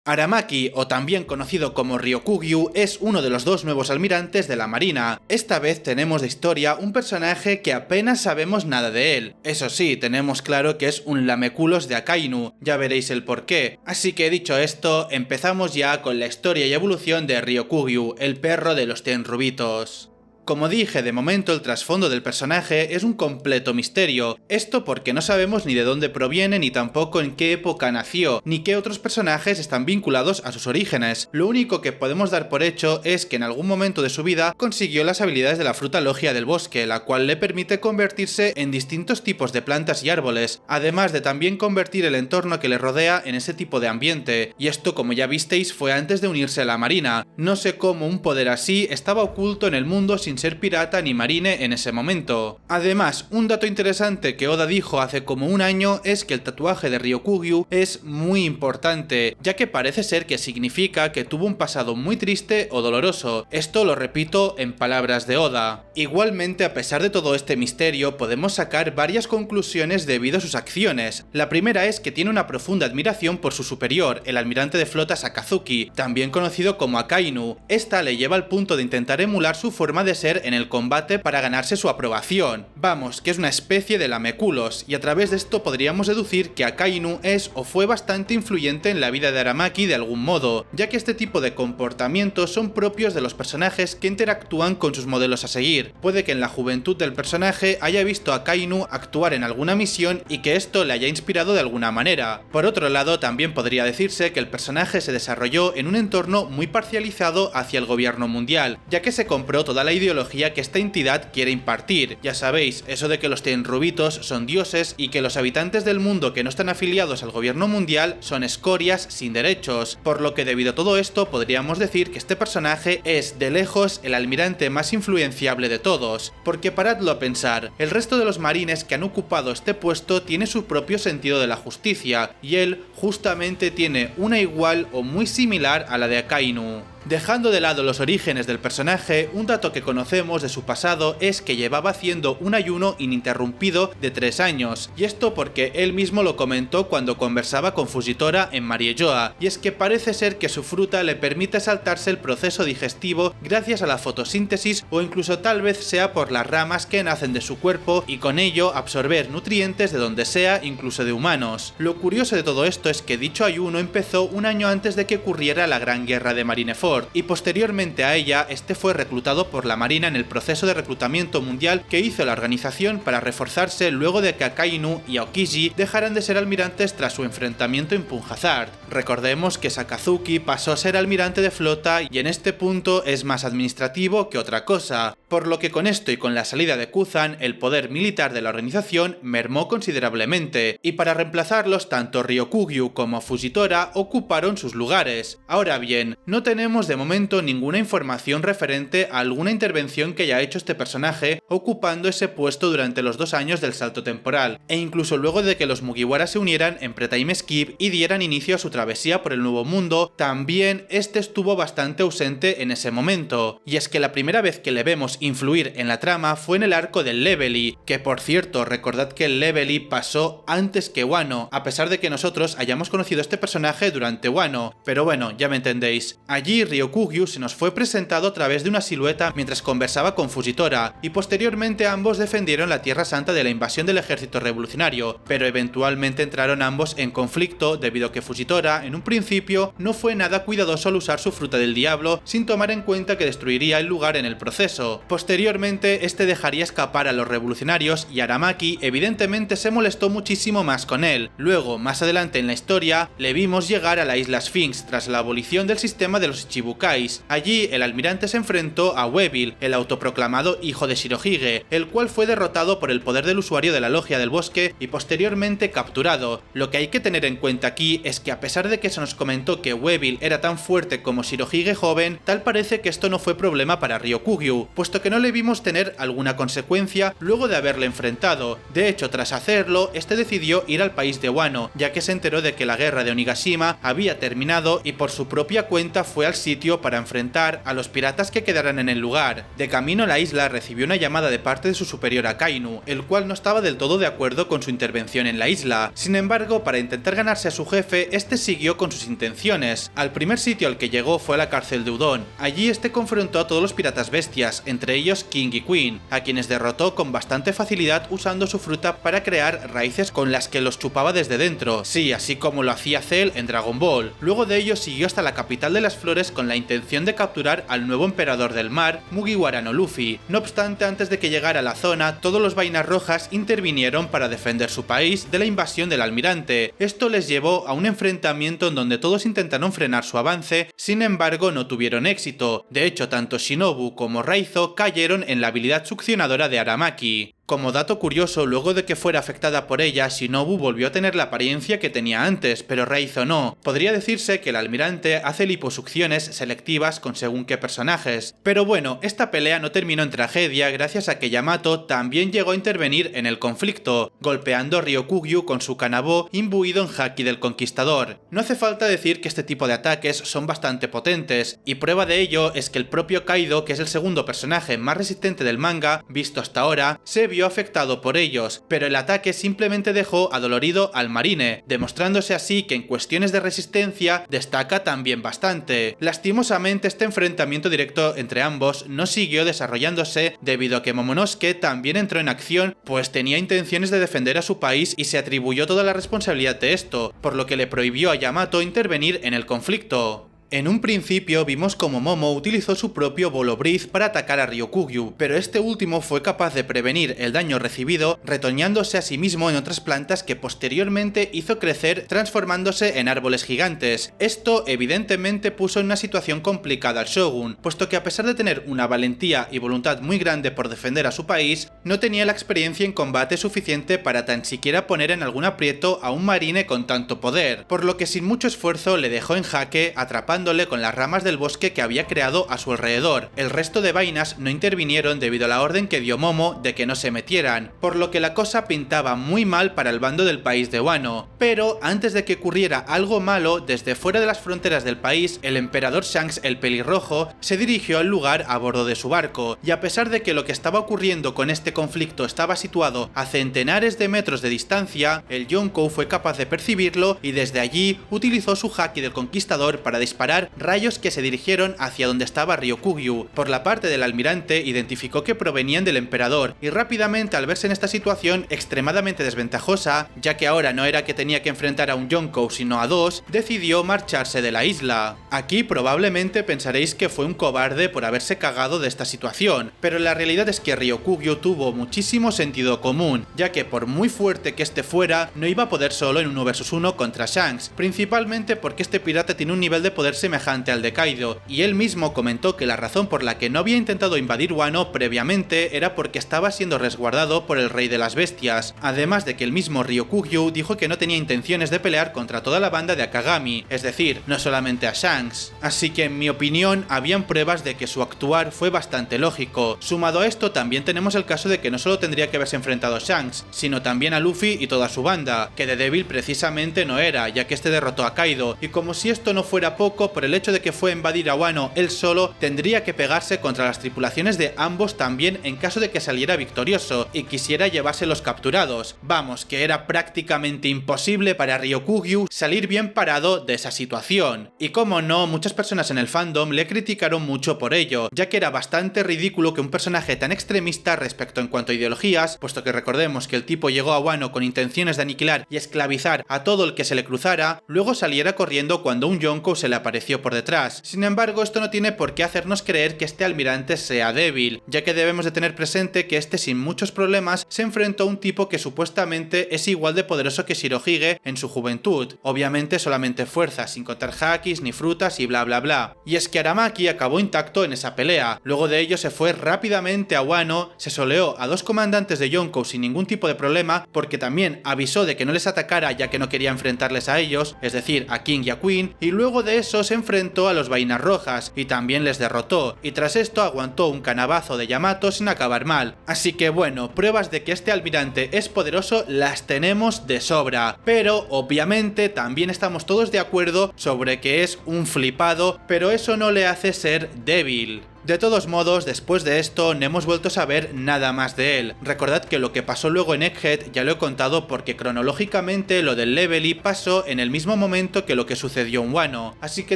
Aramaki, o también conocido como Ryokugyu, es uno de los dos nuevos almirantes de la marina. Esta vez tenemos de historia un personaje que apenas sabemos nada de él. Eso sí, tenemos claro que es un lameculos de Akainu, ya veréis el porqué. Así que dicho esto, empezamos ya con la historia y evolución de Ryokugyu, el perro de los Tenryubitos. Como dije, de momento el trasfondo del personaje es un completo misterio, esto porque no sabemos ni de dónde proviene ni tampoco en qué época nació, ni qué otros personajes están vinculados a sus orígenes. Lo único que podemos dar por hecho es que en algún momento de su vida consiguió las habilidades de la fruta logia del bosque, la cual le permite convertirse en distintos tipos de plantas y árboles, además de también convertir el entorno que le rodea en ese tipo de ambiente, y esto, como ya visteis, fue antes de unirse a la marina. No sé cómo un poder así estaba oculto en el mundo sin ser pirata ni marine en ese momento. Además, un dato interesante que Oda dijo hace como un año es que el tatuaje de Ryokugyu es muy importante, ya que parece ser que significa que tuvo un pasado muy triste o doloroso. Esto lo repito en palabras de Oda. Igualmente, a pesar de todo este misterio, podemos sacar varias conclusiones debido a sus acciones. La primera es que tiene una profunda admiración por su superior, el almirante de flota Sakazuki, también conocido como Akainu. Esta le lleva al punto de intentar emular su forma de ser en el combate para ganarse su aprobación. Vamos, que es una especie de lameculos, y a través de esto podríamos deducir que Akainu es o fue bastante influyente en la vida de Aramaki de algún modo, ya que este tipo de comportamientos son propios de los personajes que interactúan con sus modelos a seguir. Puede que en la juventud del personaje haya visto a Akainu actuar en alguna misión y que esto le haya inspirado de alguna manera. Por otro lado, también podría decirse que el personaje se desarrolló en un entorno muy parcializado hacia el gobierno mundial, ya que se compró toda la ideología que esta entidad quiere impartir. Ya sabéis, eso de que los Tenryubitos son dioses y que los habitantes del mundo que no están afiliados al gobierno mundial son escorias sin derechos, por lo que debido a todo esto podríamos decir que este personaje es de lejos el almirante más influenciable de todos, porque paradlo a pensar, el resto de los marines que han ocupado este puesto tiene su propio sentido de la justicia, y él justamente tiene una igual o muy similar a la de Akainu. Dejando de lado los orígenes del personaje, un dato que conocemos de su pasado es que llevaba haciendo un ayuno ininterrumpido de 3 años, y esto porque él mismo lo comentó cuando conversaba con Fujitora en Mariejoa, y es que parece ser que su fruta le permite saltarse el proceso digestivo gracias a la fotosíntesis o incluso tal vez sea por las ramas que nacen de su cuerpo y con ello absorber nutrientes de donde sea, incluso de humanos. Lo curioso de todo esto es que dicho ayuno empezó un año antes de que ocurriera la Gran Guerra de Marineford, y posteriormente a ella este fue reclutado por la marina en el proceso de reclutamiento mundial que hizo la organización para reforzarse luego de que Akainu y Aokiji dejaran de ser almirantes tras su enfrentamiento en Punjazard. Recordemos que Sakazuki pasó a ser almirante de flota y en este punto es más administrativo que otra cosa, por lo que con esto y con la salida de Kuzan el poder militar de la organización mermó considerablemente, y para reemplazarlos tanto Ryokugyu como Fujitora ocuparon sus lugares. Ahora bien, no tenemos de momento ninguna información referente a alguna intervención que haya hecho este personaje ocupando ese puesto durante los 2 años del salto temporal, e incluso luego de que los Mugiwara se unieran en Pretime Skip y dieran inicio a su travesía por el Nuevo Mundo, también este estuvo bastante ausente en ese momento. Y es que la primera vez que le vemos influir en la trama fue en el arco del Levely, que por cierto, recordad que el Levely pasó antes que Wano, a pesar de que nosotros hayamos conocido a este personaje durante Wano, pero bueno, ya me entendéis. Allí Ryokugyu se nos fue presentado a través de una silueta mientras conversaba con Fujitora, y posteriormente ambos defendieron la Tierra Santa de la invasión del ejército revolucionario, pero eventualmente entraron ambos en conflicto debido a que Fujitora en un principio no fue nada cuidadoso al usar su fruta del diablo sin tomar en cuenta que destruiría el lugar en el proceso. Posteriormente este dejaría escapar a los revolucionarios y Aramaki evidentemente se molestó muchísimo más con él. Luego, más adelante en la historia, le vimos llegar a la isla Sphinx tras la abolición del sistema de los Ichibukais. Allí el almirante se enfrentó a Weevil, el autoproclamado hijo de Shirohige, el cual fue derrotado por el poder del usuario de la logia del bosque y posteriormente capturado. Lo que hay que tener en cuenta aquí es que a pesar de que se nos comentó que Weevil era tan fuerte como Shirohige joven, tal parece que esto no fue problema para Ryokugyu, puesto que no le vimos tener alguna consecuencia luego de haberle enfrentado. De hecho, tras hacerlo, este decidió ir al país de Wano, ya que se enteró de que la guerra de Onigashima había terminado y por su propia cuenta fue al sitio para enfrentar a los piratas que quedaran en el lugar. De camino a la isla recibió una llamada de parte de su superior Akainu, el cual no estaba del todo de acuerdo con su intervención en la isla. Sin embargo, para intentar ganarse a su jefe, este siguió con sus intenciones. Al primer sitio al que llegó fue a la cárcel de Udon. Allí este confrontó a todos los piratas bestias, entre ellos King y Queen, a quienes derrotó con bastante facilidad usando su fruta para crear raíces con las que los chupaba desde dentro, sí, así como lo hacía Cell en Dragon Ball. Luego de ello siguió hasta la capital de las flores con la intención de capturar al nuevo emperador del mar, Mugiwara no Luffy. No obstante, antes de que llegara a la zona, todos los vainas rojas intervinieron para defender su país de la invasión del almirante. Esto les llevó a un enfrentamiento en donde todos intentaron frenar su avance, sin embargo no tuvieron éxito. De hecho, tanto Shinobu como Raizo cayeron en la habilidad succionadora de Aramaki. Como dato curioso, luego de que fuera afectada por ella, Shinobu volvió a tener la apariencia que tenía antes, pero Raizo no. Podría decirse que el almirante hace liposucciones selectivas con según qué personajes. Pero bueno, esta pelea no terminó en tragedia gracias a que Yamato también llegó a intervenir en el conflicto, golpeando a Ryokugyu con su Kanabo imbuido en Haki del Conquistador. No hace falta decir que este tipo de ataques son bastante potentes, y prueba de ello es que el propio Kaido, que es el segundo personaje más resistente del manga, visto hasta ahora, se vio afectado por ellos, pero el ataque simplemente dejó adolorido al marine, demostrándose así que en cuestiones de resistencia destaca también bastante. Lastimosamente este enfrentamiento directo entre ambos no siguió desarrollándose debido a que Momonosuke también entró en acción, pues tenía intenciones de defender a su país y se atribuyó toda la responsabilidad de esto, por lo que le prohibió a Yamato intervenir en el conflicto. En un principio vimos como Momo utilizó su propio Bolo Breath para atacar a Ryokugyu, pero este último fue capaz de prevenir el daño recibido retoñándose a sí mismo en otras plantas que posteriormente hizo crecer transformándose en árboles gigantes. Esto evidentemente puso en una situación complicada al Shogun, puesto que a pesar de tener una valentía y voluntad muy grande por defender a su país, no tenía la experiencia en combate suficiente para tan siquiera poner en algún aprieto a un marine con tanto poder, por lo que sin mucho esfuerzo le dejó en jaque atrapando con las ramas del bosque que había creado a su alrededor. El resto de vainas no intervinieron debido a la orden que dio Momo de que no se metieran, por lo que la cosa pintaba muy mal para el bando del país de Wano. Pero antes de que ocurriera algo malo, desde fuera de las fronteras del país, el emperador Shanks el Pelirrojo se dirigió al lugar a bordo de su barco, y a pesar de que lo que estaba ocurriendo con este conflicto estaba situado a centenares de metros de distancia, el Yonkou fue capaz de percibirlo y desde allí utilizó su Haki del Conquistador para disparar rayos que se dirigieron hacia donde estaba Ryokugyu. Por la parte del almirante identificó que provenían del emperador y rápidamente, al verse en esta situación extremadamente desventajosa, ya que ahora no era que tenía que enfrentar a un Yonkou sino a dos, decidió marcharse de la isla. Aquí probablemente pensaréis que fue un cobarde por haberse cagado de esta situación, pero la realidad es que Ryokugyu tuvo muchísimo sentido común, ya que por muy fuerte que este fuera, no iba a poder solo en 1 vs 1 contra Shanks, principalmente porque este pirata tiene un nivel de poder semejante al de Kaido, y él mismo comentó que la razón por la que no había intentado invadir Wano previamente era porque estaba siendo resguardado por el rey de las bestias, además de que el mismo Ryokugyu dijo que no tenía intenciones de pelear contra toda la banda de Akagami, es decir, no solamente a Shanks. Así que en mi opinión habían pruebas de que su actuar fue bastante lógico. Sumado a esto también tenemos el caso de que no solo tendría que haberse enfrentado a Shanks, sino también a Luffy y toda su banda, que de débil precisamente no era, ya que este derrotó a Kaido, y como si esto no fuera poco, por el hecho de que fue a invadir a Wano él solo, tendría que pegarse contra las tripulaciones de ambos también en caso de que saliera victorioso y quisiera llevarse los capturados. Vamos, que era prácticamente imposible para Ryokugyu salir bien parado de esa situación. Y como no, muchas personas en el fandom le criticaron mucho por ello, ya que era bastante ridículo que un personaje tan extremista respecto en cuanto a ideologías, puesto que recordemos que el tipo llegó a Wano con intenciones de aniquilar y esclavizar a todo el que se le cruzara, luego saliera corriendo cuando un Yonkou se le apareció por detrás. Sin embargo, esto no tiene por qué hacernos creer que este almirante sea débil, ya que debemos de tener presente que este sin muchos problemas se enfrentó a un tipo que supuestamente es igual de poderoso que Shirohige en su juventud, obviamente solamente fuerza, sin contar hakis ni frutas y bla bla bla. Y es que Aramaki acabó intacto en esa pelea, luego de ello se fue rápidamente a Wano, se soleó a dos comandantes de Yonkou sin ningún tipo de problema, porque también avisó de que no les atacara ya que no quería enfrentarles a ellos, es decir, a King y a Queen, y luego de eso se enfrentó a los vainas rojas y también les derrotó, y tras esto aguantó un canabazo de Yamato sin acabar mal. Así que bueno, pruebas de que este almirante es poderoso las tenemos de sobra, pero obviamente también estamos todos de acuerdo sobre que es un flipado, pero eso no le hace ser débil. De todos modos, después de esto no hemos vuelto a saber nada más de él. Recordad que lo que pasó luego en Egghead ya lo he contado porque cronológicamente lo del Levely pasó en el mismo momento que lo que sucedió en Wano, así que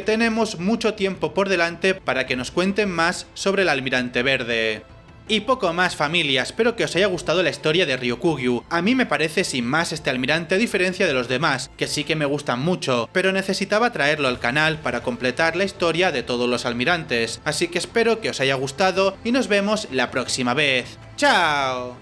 tenemos mucho tiempo por delante para que nos cuenten más sobre el Almirante Verde. Y poco más, familia, espero que os haya gustado la historia de Ryokugyu. A mí me parece sin más este almirante a diferencia de los demás, que sí que me gustan mucho, pero necesitaba traerlo al canal para completar la historia de todos los almirantes. Así que espero que os haya gustado y nos vemos la próxima vez. ¡Chao!